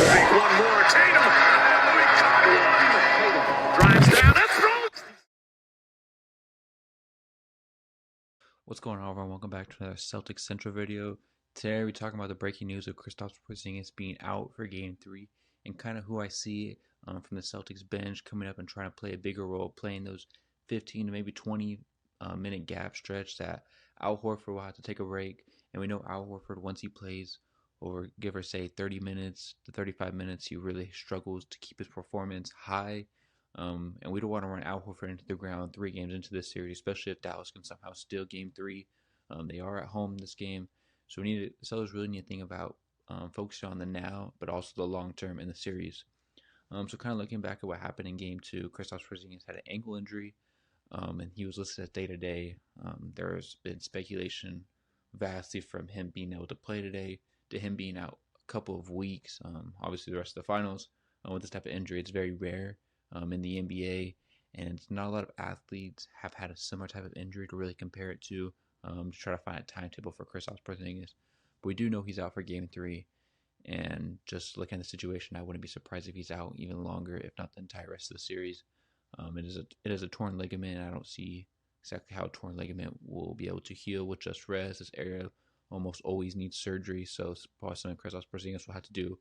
One more. Tatum. Oh, he got one. Drives down. That's throws. What's going on, everyone? Welcome back to another Celtics Central video. Today we're talking about the breaking news of Kristaps Porzingis being out for Game 3 and kind of who I see from the Celtics bench coming up and trying to play a bigger role, playing those 15 to maybe 20 minute gap stretch that Al Horford will have to take a break. And we know Al Horford, once he plays over, give or say 30 minutes to 35 minutes, he really struggles to keep his performance high. And we don't want to run Al Horford into the ground 3 games into this series, especially if Dallas can somehow steal Game 3. They are at home this game, so Sellers really need to think about focusing on the now, but also the long term in the series. So kind of looking back at what happened in Game 2, Kristaps Porzingis had an ankle injury, and he was listed as day-to-day. There's been speculation vastly from him being able to play today to him being out a couple of weeks. Obviously, the rest of the finals with this type of injury, it's very rare in the NBA, and not a lot of athletes have had a similar type of injury to really compare it to try to find a timetable for Kristaps Porzingis. But we do know he's out for Game 3, and just looking at the situation, I wouldn't be surprised if he's out even longer, if not the entire rest of the series. It is a torn ligament, and I don't see exactly how a torn ligament will be able to heal with just rest. This area almost always needs surgery, so it's probably something Kristaps Porzingis will have to do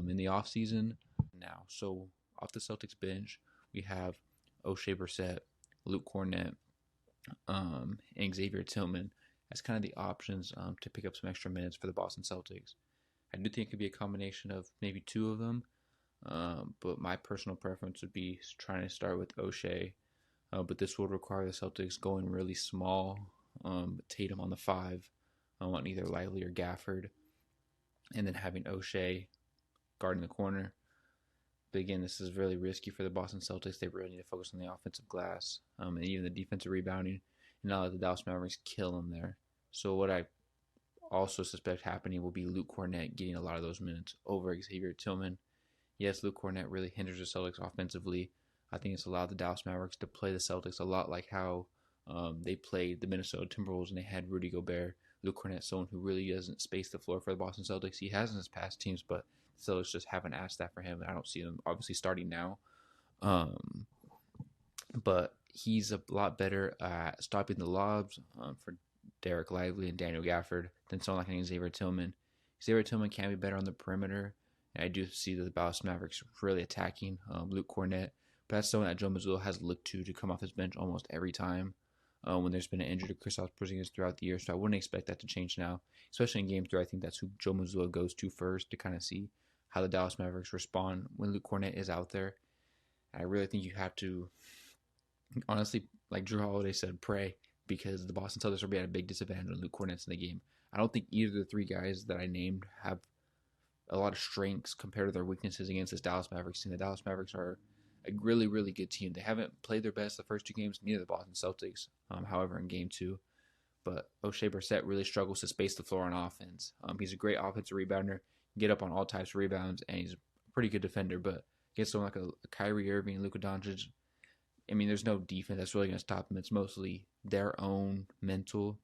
in the offseason now. So off the Celtics bench, we have O'Shea Brissett, Luke Kornet, and Xavier Tillman as kind of the options to pick up some extra minutes for the Boston Celtics. I do think it could be a combination of maybe 2 of them, but my personal preference would be trying to start with O'Shea. But this would require the Celtics going really small, Tatum on the 5, on either Lively or Gafford, and then having O'Shea guarding the corner. But again, this is really risky for the Boston Celtics. They really need to focus on the offensive glass and even the defensive rebounding, and not let the Dallas Mavericks kill them there. So what I also suspect happening will be Luke Kornet getting a lot of those minutes over Xavier Tillman. Yes, Luke Kornet really hinders the Celtics offensively. I think it's allowed the Dallas Mavericks to play the Celtics a lot like how they played the Minnesota Timberwolves and they had Rudy Gobert. Luke Kornet, someone who really doesn't space the floor for the Boston Celtics. He has in his past teams, but the Celtics just haven't asked that for him. I don't see him obviously starting now. But he's a lot better at stopping the lobs for Derek Lively and Daniel Gafford than someone like Xavier Tillman. Xavier Tillman can be better on the perimeter, and I do see the Dallas Mavericks really attacking Luke Kornet. But that's someone that Joe Mazzulla has looked to come off his bench almost every time when there's been an injury to Kristaps Porzingis throughout the year. So I wouldn't expect that to change now, especially in Game 3. I think that's who Joe Mazzulla goes to first to kind of see how the Dallas Mavericks respond when Luke Kornet is out there. And I really think you have to, honestly, like Drew Holiday said, pray, because the Boston Celtics will be at a big disadvantage when Luke Kornet's in the game. I don't think either of the 3 guys that I named have a lot of strengths compared to their weaknesses against this Dallas Mavericks team. The Dallas Mavericks are a really, really good team. They haven't played their best the first 2 games, neither the Boston Celtics, however, in Game 2. But O'Shea Brissett really struggles to space the floor on offense. He's a great offensive rebounder, get up on all types of rebounds, and he's a pretty good defender. But against someone like a Kyrie Irving, Luka Doncic, I mean, there's no defense that's really going to stop them. It's mostly their own mental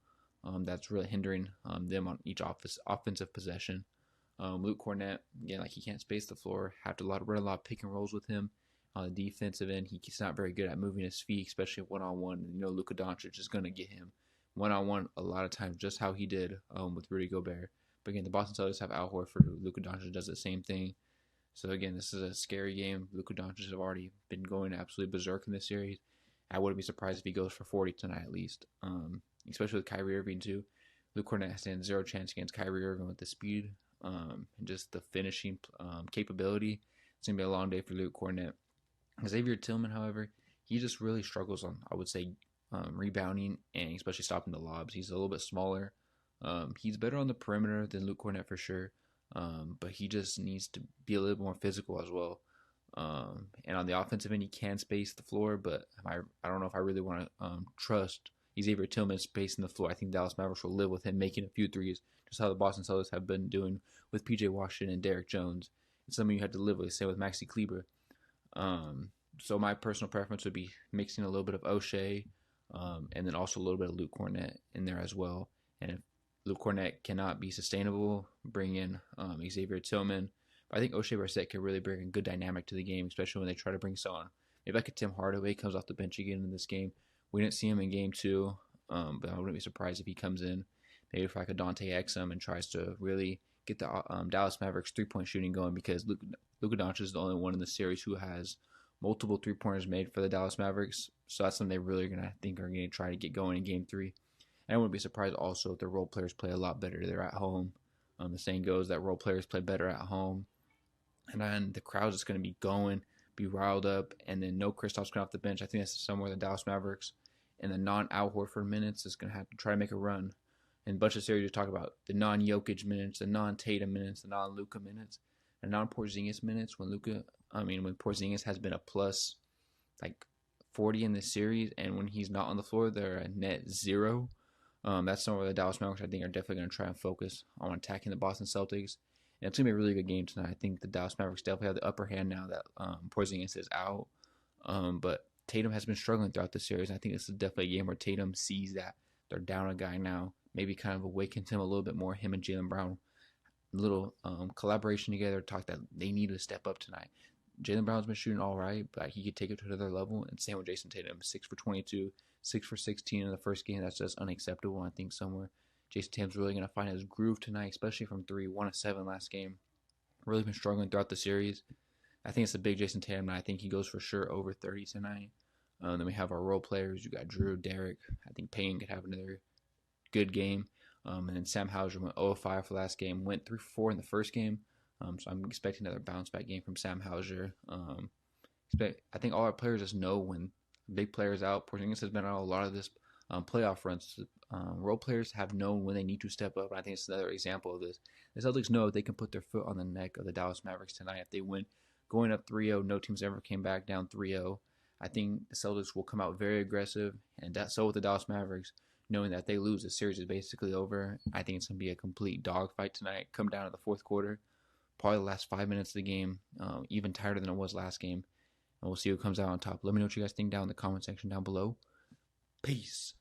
that's really hindering them on each offensive possession. Luke Kornet, again, like he can't space the floor, have to run a lot of pick and rolls with him. On the defensive end, he's not very good at moving his feet, especially one-on-one. You know, Luka Doncic is going to get him one-on-one a lot of times, just how he did with Rudy Gobert. But again, the Boston Celtics have Al Horford. Luka Doncic does the same thing. So again, this is a scary game. Luka Doncic have already been going absolutely berserk in this series. I wouldn't be surprised if he goes for 40 tonight at least, especially with Kyrie Irving too. Luke Kornet stands 0 chance against Kyrie Irving with the speed and just the finishing capability. It's going to be a long day for Luke Kornet. Xavier Tillman, however, he just really struggles on, I would say, rebounding and especially stopping the lobs. He's a little bit smaller. He's better on the perimeter than Luke Kornet for sure, but he just needs to be a little more physical as well. And on the offensive end, he can space the floor, but I don't know if I really want to trust Xavier Tillman spacing the floor. I think Dallas Mavericks will live with him making a few threes, just how the Boston Celtics have been doing with P.J. Washington and Derek Jones. It's something you had to live with, same with Maxi Kleber. So my personal preference would be mixing a little bit of O'Shea and then also a little bit of Luke Kornet in there as well. And if Luke Kornet cannot be sustainable, bring in Xavier Tillman, But I think O'Shea Brissett could really bring a good dynamic to the game, especially when they try to bring someone. Maybe like a Tim Hardaway comes off the bench again in this game. We didn't see him in game 2, but I wouldn't be surprised if he comes in. Maybe for like a Dante Exum and tries to really get the Dallas Mavericks 3-point shooting going, because Luka Doncic is the only one in the series who has multiple 3-pointers made for the Dallas Mavericks. So that's something they really are going to try to get going in game 3. And I wouldn't be surprised also if the role players play a lot better. They're at home. The saying goes that role players play better at home. And then the crowd is going to be going, be riled up, and then no Kristaps coming off the bench. I think that's somewhere the Dallas Mavericks in the non-Al Horford minutes is going to have to try to make a run. And a bunch of series we talk about the non-Jokic minutes, the non-Tatum minutes, the non-Luka minutes, and non-Porzingis minutes. When Porzingis has been a plus like 40 in this series, and when he's not on the floor, they're a net 0. That's somewhere the Dallas Mavericks, I think, are definitely going to try and focus on attacking the Boston Celtics. And it's going to be a really good game tonight. I think the Dallas Mavericks definitely have the upper hand now that Porzingis is out. But Tatum has been struggling throughout the series. I think this is definitely a game where Tatum sees that they're down a guy now. Maybe kind of awakens him a little bit more. Him and Jaylen Brown, a little collaboration together, talk that they need to step up tonight. Jaylen Brown's been shooting all right, but he could take it to another level. And same with Jason Tatum, 6 for 22, 6 for 16 in the first game. That's just unacceptable. I think somewhere Jason Tatum's really going to find his groove tonight, especially from 3, 1 of 7 last game. Really been struggling throughout the series. I think it's a big Jason Tatum night. I think he goes for sure over 30 tonight. Then we have our role players. You got Drew, Derek. I think Payne could have another good game. And then Sam Hauser went 0-5 for last game. Went 3-4 in the first game. So I'm expecting another bounce back game from Sam Hauser. I think all our players just know when big players out. Porzingis has been out a lot of this playoff runs. Role players have known when they need to step up, and I think it's another example of this. The Celtics know if they can put their foot on the neck of the Dallas Mavericks tonight. If they win, going up 3-0, no teams ever came back down 3-0. I think the Celtics will come out very aggressive, and so with the Dallas Mavericks, knowing that if they lose, the series is basically over. I think it's going to be a complete dogfight tonight. Come down to the fourth quarter, probably the last 5 minutes of the game, even tighter than it was last game. And we'll see who comes out on top. Let me know what you guys think down in the comment section down below. Peace.